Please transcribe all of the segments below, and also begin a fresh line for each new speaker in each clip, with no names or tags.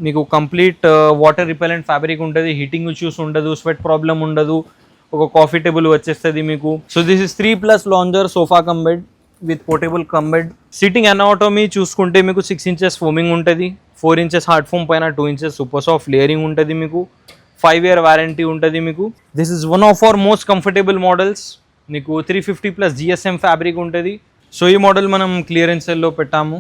మీకు complete water repellent fabric ఉంటుంది, heating issues ఉండదు, స్వెట్ ప్రాబ్లం ఉండదు, ఒక కాఫీ టేబుల్ వచ్చేస్తుంది మీకు. So this is 3+ lounger sofa cum bed with portable cum bed. Sitting anatomy చూసుకుంటే మీకు 6 ఇంచెస్ ఫోమింగ్ ఉంటుంది, 4 ఇంచెస్ హార్డ్ ఫోమ్ పైన 2 ఇంచెస్ సూపర్ సాఫ్ట్ లేయరింగ్ ఉంటుంది మీకు, 5 year వారంటీ ఉంటుంది మీకు. This is one of our most comfortable models. మీకు 350+ GSM fabric ఉంటుంది. సో ఈ మోడల్ మనం క్లియరెన్స్ సేల్లో పెట్టాము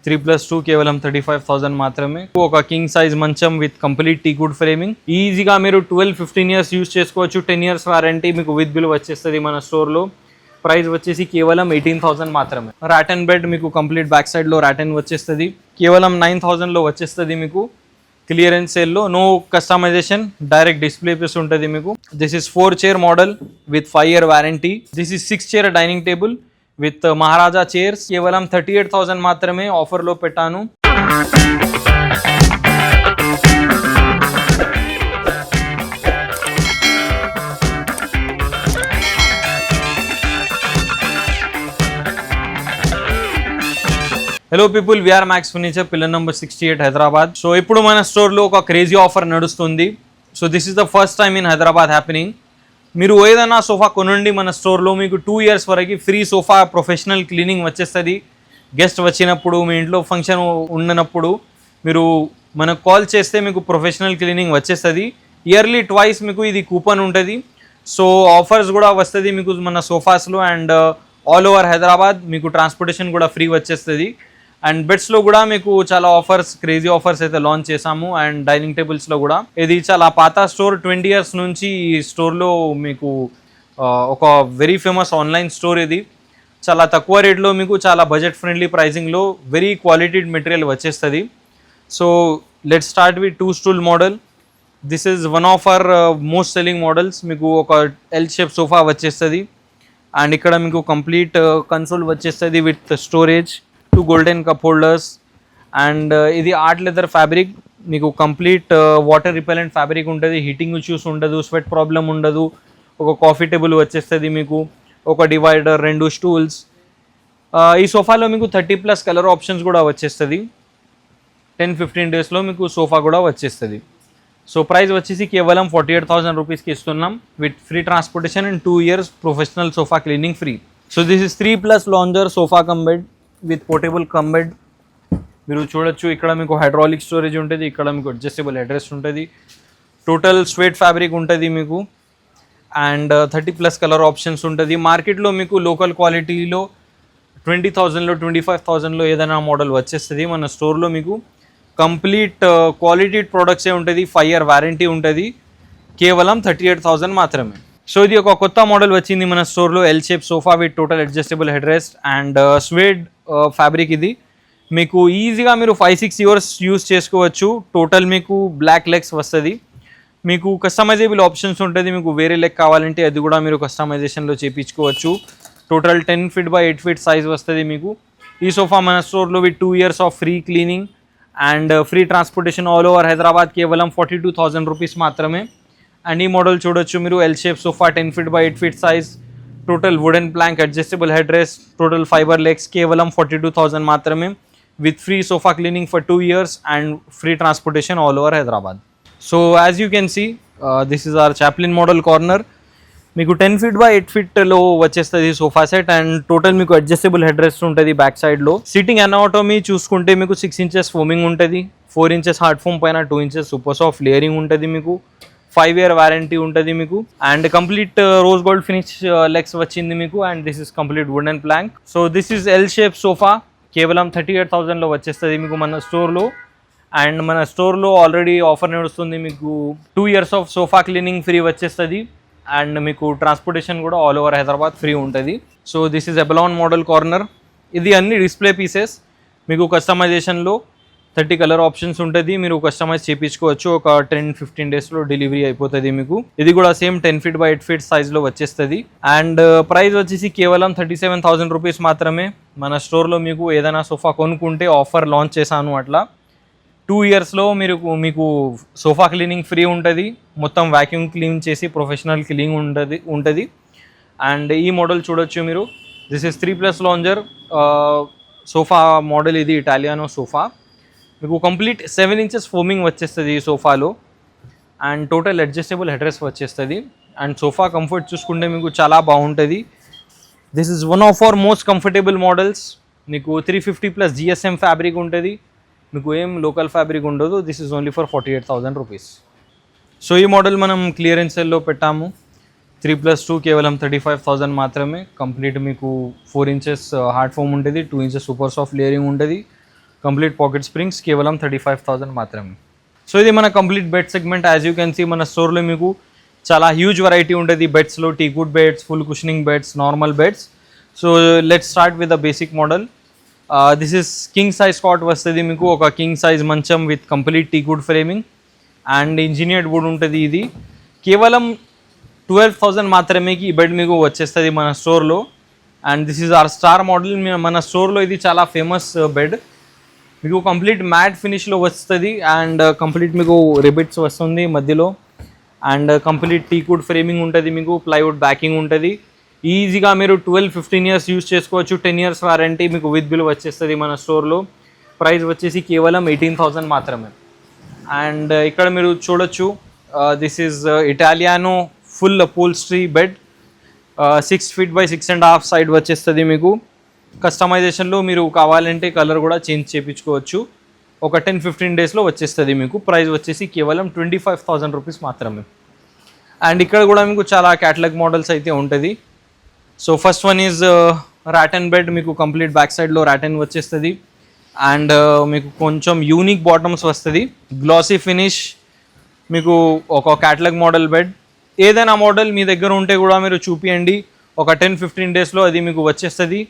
3+2 కేవలం 35,000 మాత్రమే. ఒక కింగ్ సైజ్ మంచం విత్ కంప్లీట్ టీకుడ్ ఫ్రేమింగ్. ఈజీగా మీరు 12-15 years యూస్ చేసుకోవచ్చు. 10 years వారంటీ మీకు విత్ బిల్ వచ్చేస్తుంది మన స్టోర్లో. ప్రైస్ వచ్చేసి కేవలం 18,000 మాత్రమే. రాటన్ బెడ్ మీకు కంప్లీట్ బ్యాక్ సైడ్లో రాటన్ వచ్చేస్తుంది, కేవలం 9,000లో వచ్చేస్తుంది మీకు క్లియరెన్స్ సేల్లో. No customization, direct display piece ఉంటుంది మీకు. This is 4 chair model with 5 year warranty. This is 6 chair dining table with Maharaja chairs. కేవలం 38,000 మాత్రమే ఆఫర్లో పెట్టాను. Hello people, we are Max Furniture, pillar number 68 Hyderabad. So ఇప్పుడు మన స్టోర్లో ఒక క్రేజీ ఆఫర్ నడుస్తుంది. So this is the first time in Hyderabad happening. మీరు ఏదైనా సోఫా కొనండి మన స్టోర్లో, మీకు 2 years వరకు ఫ్రీ సోఫా ప్రొఫెషనల్ క్లీనింగ్ వచ్చేస్తుంది. గెస్ట్ వచ్చినప్పుడు, మీ ఇంట్లో ఫంక్షన్ ఉన్నప్పుడు మీరు మనకు కాల్ చేస్తే మీకు ప్రొఫెషనల్ క్లీనింగ్ వచ్చేస్తుంది. ఇయర్లీ ట్వైస్ మీకు ఇది కూపన్ ఉంటుంది. సో ఆఫర్స్ కూడా వస్తుంది మీకు మన సోఫాస్లో. అండ్ ఆల్ ఓవర్ హైదరాబాద్ మీకు ట్రాన్స్పోర్టేషన్ కూడా ఫ్రీ వచ్చేస్తుంది. అండ్ బెడ్స్లో కూడా మీకు చాలా ఆఫర్స్, క్రేజీ ఆఫర్స్ అయితే లాంచ్ చేసాము. అండ్ డైనింగ్ టేబుల్స్లో కూడా. ఇది చాలా పాత స్టోర్, 20 years నుంచి ఈ స్టోర్లో మీకు ఒక వెరీ ఫేమస్ ఆన్లైన్ స్టోర్. ఇది చాలా తక్కువ రేట్లో మీకు చాలా బడ్జెట్ ఫ్రెండ్లీ ప్రైసింగ్లో వెరీ క్వాలిటీ మెటీరియల్ వచ్చేస్తుంది. So let's start with 2 stool model. This is one of our most selling models. మీకు ఒక ఎల్ షేప్ సోఫా వచ్చేస్తుంది. అండ్ ఇక్కడ మీకు కంప్లీట్ కన్సోల్ వచ్చేస్తుంది with storage, 2 golden cup holders. And ఇది art leather fabric. మీకు complete water repellent fabric ఉంటుంది, heating issues ఉండదు, స్వెట్ ప్రాబ్లం ఉండదు, ఒక కాఫీ టేబుల్ వచ్చేస్తుంది మీకు, ఒక డివైడర్, 2 stools. ఈ సోఫాలో మీకు 30+ కలర్ ఆప్షన్స్ కూడా వచ్చేస్తుంది. 10-15 daysలో మీకు సోఫా కూడా వచ్చేస్తుంది. సో ప్రైస్ వచ్చేసి కేవలం 48,000 రూపీస్కి ఇస్తున్నాం with free transportation and 2 years professional sofa cleaning free. So this is 3+ lounger sofa cum bed with portable cum bed. మీరు చూడొచ్చు, ఇక్కడ మీకు హైడ్రాలిక్ స్టోరేజ్ ఉంటుంది, ఇక్కడ మీకు అడ్జస్టబుల్ హెడ్ ఉంటుంది, టోటల్ స్వేట్ ఫ్యాబ్రిక్ ఉంటుంది మీకు. అండ్ 30+ కలర్ ఆప్షన్స్ ఉంటుంది. మార్కెట్లో మీకు లోకల్ క్వాలిటీలో 20,000లో 25,000లో ఏదైనా మోడల్ వచ్చేస్తుంది. మన స్టోర్లో మీకు కంప్లీట్ క్వాలిటీ ప్రోడక్ట్సే ఉంటుంది, 5 year వారంటీ ఉంటుంది, కేవలం 38,000 మాత్రమే. సో ఇది ఒక కొత్త మోడల్ వచ్చింది మన స్టోర్లో, L shape sofa with total adjustable head rest and swayed fabric. ఇది మీకు ఈజీగా మీరు 5-6 years యూస్ చేసుకోవచ్చు. టోటల్ మీకు బ్లాక్ లెగ్స్ వస్తుంది. మీకు కస్టమైజబుల్ ఆప్షన్స్ ఉంటుంది. మీకు వేరే లెగ్ కావాలంటే అది కూడా మీరు కస్టమైజేషన్లో చేయించుకోవచ్చు. Total 10 feet by 8 feet size వస్తుంది మీకు. ఈ సోఫా మన స్టోర్లో with 2 years of free cleaning and free transportation all over Hyderabad కేవలం 42,000 రూపీస్ మాత్రమే. అండ్ ఈ మోడల్ చూడొచ్చు మీరు, L shape sofa 10 feet by 8 feet size, total wooden plank, adjustable head rest, total fibre legs, కేవలం 42,000 మాత్రమే with free sofa cleaning for 2 years and free transportation all over Hyderabad. So as you can see this is our Chaplin model corner. మీకు 10 feet by 8 feetలో వచ్చేస్తుంది sofa set. And total మీకు adjustable head rest ఉంటుంది back సైడ్లో. Sitting anatomy చూసుకుంటే మీకు 6 inches foaming ఉంటుంది, 4 inches hard foam పైన 2 inches సూపర్ సాఫ్ట్ లేయరింగ్ ఉంటుంది మీకు, 5 year వారంటీ ఉంటుంది మీకు. And complete rose gold finish legs వచ్చింది మీకు. And this is complete wooden plank. So this is L shape sofa, కేవలం 38,000లో వచ్చేస్తుంది మీకు మన స్టోర్లో. అండ్ మన స్టోర్లో ఆల్రెడీ ఆఫర్ నడుస్తుంది మీకు, 2 years of sofa cleaning free వచ్చేస్తుంది. అండ్ మీకు ట్రాన్స్పోర్టేషన్ కూడా ఆల్ ఓవర్ హైదరాబాద్ ఫ్రీ ఉంటుంది. So this is Avalon model corner. ఇది అన్ని డిస్ప్లే పీసెస్. మీకు కస్టమైజేషన్లో 30 కలర్ ఆప్షన్స్ ఉంటుంది. మీరు కస్టమైజ్ చేయించుకోవచ్చు. ఒక 10-15 daysలో డెలివరీ అయిపోతుంది మీకు. ఇది కూడా సేమ్ 10 feet by 8 feet సైజ్లో వచ్చేస్తుంది. అండ్ ప్రైస్ వచ్చేసి కేవలం 37,000 రూపీస్ మాత్రమే. మన స్టోర్లో మీకు ఏదైనా సోఫా కొనుక్కుంటే ఆఫర్ లాంచ్ చేశాను. అట్లా 2 yearsలో మీకు సోఫా క్లీనింగ్ ఫ్రీ ఉంటుంది. మొత్తం వ్యాక్యూమ్ క్లీన్ చేసి ప్రొఫెషనల్ క్లీనింగ్ ఉంటుంది. అండ్ ఈ మోడల్ చూడొచ్చు మీరు, this is 3+ lounger sofa model. ఇది ఇటాలియానో సోఫా. మీకు కంప్లీట్ 7 ఇంచెస్ ఫోమింగ్ వచ్చేస్తుంది ఈ సోఫాలో. And total adjustable head rest వచ్చేస్తుంది. అండ్ సోఫా కంఫర్ట్ చూసుకుంటే మీకు చాలా బాగుంటుంది. This is one of our most comfortable models. మీకు 350+ GSM ఫ్యాబ్రిక్ ఉంటుంది, మీకు ఏం లోకల్ ఫ్యాబ్రిక్ ఉండదు. This is only for 48,000 rupees. So ఈ మోడల్ మనం క్లియరెన్స్ సేల్లో పెట్టాము. 3+2 కేవలం 35,000 మాత్రమే. కంప్లీట్ మీకు 4 ఇంచెస్ హార్డ్ ఫోమ్ ఉంటుంది, 2 ఇంచెస్ సూపర్ సాఫ్ట్ లేయరింగ్ ఉంటుంది, కంప్లీట్ పాకెట్ స్ప్రింగ్స్ కేవలం 35,000 మాత్రమే. సో ఇది మన complete bed segment. As you can see మన స్టోర్లో మీకు చాలా హ్యూజ్ వెరైటీ ఉంటుంది బెడ్స్లో. Teakwood beds, full cushioning beds, normal beds. So let's start with the basic model. This is king size cot వస్తుంది మీకు. ఒక కింగ్ సైజ్ మంచం with complete teakwood framing and engineered wood ఉంటుంది. ఇది కేవలం 12,000 మాత్రమే ఈ బెడ్ మీకు వచ్చేస్తుంది మన స్టోర్లో. And this is hour star model. మన స్టోర్లో ఇది చాలా ఫేమస్ బెడ్. మీకు కంప్లీట్ మ్యాట్ ఫినిష్లో వస్తుంది అండ్ కంప్లీట్ మీకు రిబిట్స్ వస్తుంది మధ్యలో. అండ్ కంప్లీట్ టీకుడ్ ఫ్రేమింగ్ ఉంటుంది మీకు, ప్లైవుడ్ బ్యాకింగ్ ఉంటుంది. ఈజీగా మీరు 12-15 ఇయర్స్ యూస్ చేసుకోవచ్చు. 10 ఇయర్స్ వారంటీ మీకు విత్ బిల్ వచ్చేస్తుంది మన స్టోర్లో. ప్రైస్ వచ్చేసి కేవలం 18,000 మాత్రమే. అండ్ ఇక్కడ మీరు చూడొచ్చు, this is Italiano full upholstery bed. 6 feet by 6.5 size వచ్చేస్తుంది మీకు. కస్టమైజేషన్లో మీరు కావాలంటే కలర్ కూడా చేంజ్ చేయించుకోవచ్చు. ఒక 10-15 డేస్లో వచ్చేస్తుంది మీకు. ప్రైస్ వచ్చేసి కేవలం 25,000 రూపీస్ మాత్రమే. అండ్ ఇక్కడ కూడా మీకు చాలా క్యాటలాగ్ మోడల్స్ అయితే ఉంటుంది. So first one is rotten bed. మీకు కంప్లీట్ బ్యాక్ సైడ్లో రాటన్ వచ్చేస్తుంది అండ్ మీకు కొంచెం యూనిక్ బాటమ్స్ వస్తుంది, గ్లాసీ ఫినిష్. మీకు ఒక క్యాటలాగ్ మోడల్ బెడ్. ఏదైనా మోడల్ మీ దగ్గర ఉంటే కూడా మీరు చూపియండి, ఒక 10-15 డేస్లో అది మీకు వచ్చేస్తుంది.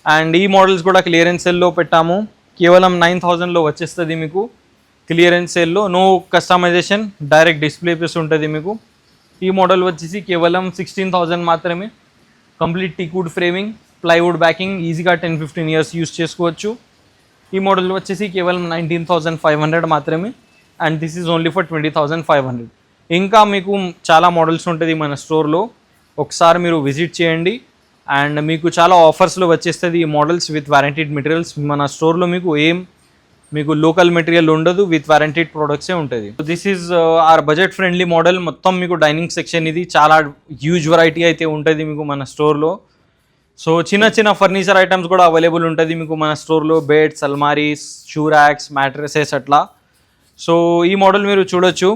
అండ్ ఈ మోడల్స్ కూడా క్లియరెన్స్ సేల్లో పెట్టాము. కేవలం 9,000లో వచ్చేస్తుంది మీకు క్లియరెన్స్ సేల్లో. No customization, direct display piece ఉంటుంది మీకు. ఈ మోడల్ వచ్చేసి కేవలం 16,000 మాత్రమే. Complete teakwood framing, plywood backing, ఈజీగా 10-15 ఇయర్స్ యూస్ చేసుకోవచ్చు. ఈ మోడల్ వచ్చేసి కేవలం 19,500 మాత్రమే. And this is only for 20,500. ఇంకా మీకు చాలా మోడల్స్ ఉంటుంది మన స్టోర్లో, ఒకసారి మీరు విజిట్ చేయండి. అండ్ మీకు చాలా ఆఫర్స్లో వచ్చేస్తుంది ఈ మోడల్స్ విత్ వారంటీడ్ మెటీరియల్స్. మన స్టోర్లో మీకు లోకల్ మెటీరియల్ ఉండదు, విత్ వారంటీడ్ ప్రోడక్ట్సే ఉంటుంది. This is our budget friendly model. మొత్తం మీకు డైనింగ్ సెక్షన్ ఇది. చాలా హ్యూజ్ వెరైటీ అయితే ఉంటుంది మీకు మన స్టోర్లో. సో చిన్న ఫర్నిచర్ ఐటమ్స్ కూడా అవైలబుల్ ఉంటుంది మీకు మన స్టోర్లో. బెడ్స్, అల్మారీస్, షూ ర్యాక్స్, మ్యాట్రెసెస్ అట్లా. సో ఈ మోడల్ మీరు చూడొచ్చు.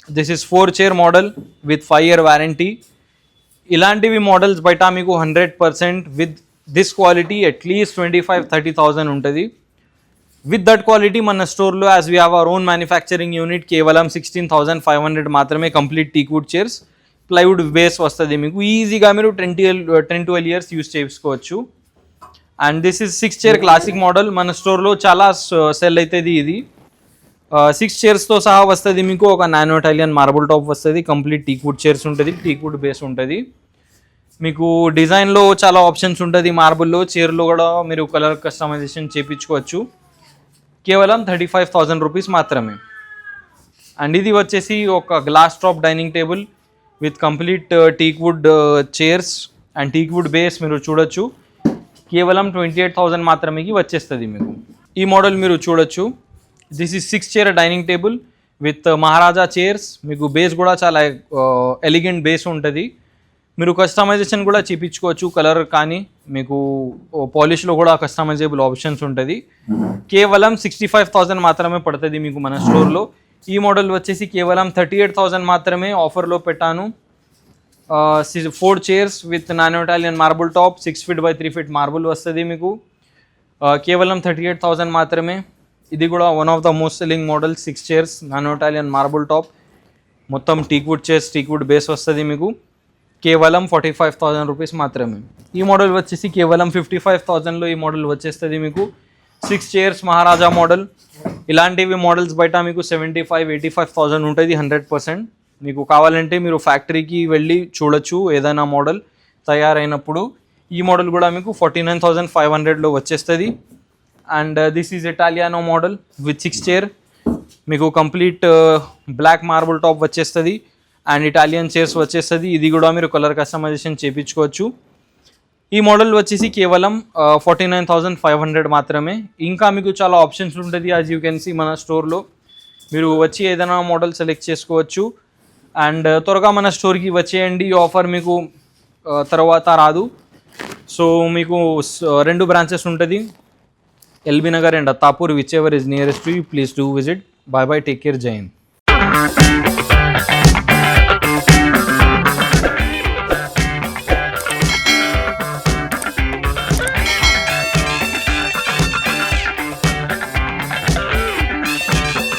This is 4 chair model with 5 year warranty. ఇలాంటివి మోడల్స్ బయట మీకు 100% విత్ దిస్ క్వాలిటీ అట్లీస్ట్ 25,000-30,000 ఉంటుంది. విత్ దట్ క్వాలిటీ మన స్టోర్లో as we have our own manufacturing unit కేవలం 16,500 మాత్రమే. కంప్లీట్ టీకుడ్ చైర్స్, ప్లైవుడ్ బేస్ వస్తుంది మీకు. ఈజీగా మీరు 10-12 ఇయర్స్ యూస్ చేసుకోవచ్చు. And this is 6 chair classic model. మన స్టోర్లో చాలా సెల్ అవుతుంది ఇది. 6 chairsతో సహా వస్తుంది మీకు. ఒక నానో ఇటాలియన్ మార్బుల్ టాప్ వస్తుంది, కంప్లీట్ టీకుడ్ చైర్స్ ఉంటుంది, టీకుడ్ బేస్ ఉంటుంది మీకు. డిజైన్లో చాలా ఆప్షన్స్ ఉంటుంది. మార్బుల్లో, చైర్లో కూడా మీరు కలర్ కస్టమైజేషన్ చేయించుకోవచ్చు. కేవలం 35,000 రూపీస్ మాత్రమే. అండ్ ఇది వచ్చేసి ఒక glass top dining table with complete teakwood chairs and teakwood base మీరు చూడొచ్చు. కేవలం 28,000 మాత్రమే వచ్చేస్తుంది మీకు. ఈ మోడల్ మీరు చూడొచ్చు. This is 6 chair dining table with Maharaja chairs. మీకు బేస్ కూడా చాలా ఎలిగెంట్ బేస్ ఉంటుంది. మీరు కస్టమైజేషన్ కూడా చేయించుకోవచ్చు, కలర్ కానీ మీకు పాలిష్లో కూడా కస్టమైజబుల్ ఆప్షన్స్ ఉంటుంది. కేవలం 65,000 మాత్రమే పడుతుంది మీకు మన స్టోర్లో. ఈ మోడల్ వచ్చేసి కేవలం 38,000 మాత్రమే ఆఫర్లో పెట్టాను. 4 chairs with nano Italian marble top, 6 feet by 3 feet marble వస్తుంది మీకు. కేవలం 38,000 మాత్రమే. ఇది కూడా one of the most selling model. 6 chairs nano Italian marble top, మొత్తం టీక్వుడ్ చైర్స్, టీక్వుడ్ బేస్ వస్తుంది మీకు. కేవలం 45,000 రూపీస్ మాత్రమే. ఈ మోడల్ వచ్చేసి కేవలం 55,000లో ఈ మోడల్ వచ్చేస్తుంది మీకు. 6 chairs మహారాజా మోడల్. ఇలాంటివి మోడల్స్ బయట మీకు 75,000-85,000 ఉంటుంది 100%. మీకు కావాలంటే మీరు ఫ్యాక్టరీకి వెళ్ళి చూడొచ్చు ఏదైనా మోడల్ తయారైనప్పుడు. ఈ మోడల్ కూడా మీకు 49,500లో వచ్చేస్తుంది. And this is Italiano model with 6 chair. మీకు కంప్లీట్ బ్లాక్ మార్బుల్ టాప్ వచ్చేస్తుంది అండ్ ఇటాలియన్ చైర్స్ వచ్చేస్తుంది. ఇది కూడా మీరు కలర్ కస్టమైజేషన్ చేయించుకోవచ్చు. ఈ మోడల్ వచ్చేసి కేవలం 49,500 మాత్రమే. ఇంకా మీకు చాలా ఆప్షన్స్ ఉంటుంది యాజ్ యూ కెన్ సీ మన స్టోర్లో. మీరు వచ్చి ఏదైనా మోడల్ సెలెక్ట్ చేసుకోవచ్చు. అండ్ త్వరగా మన స్టోర్కి వచ్చేయండి, ఈ ఆఫర్ మీకు తర్వాత రాదు. సో మీకు 2 బ్రాంచెస్ ఉంటుంది, LB Nagar and Attapur, whichever is nearest to you. Please do visit. Bye bye, take care, Jai Hind.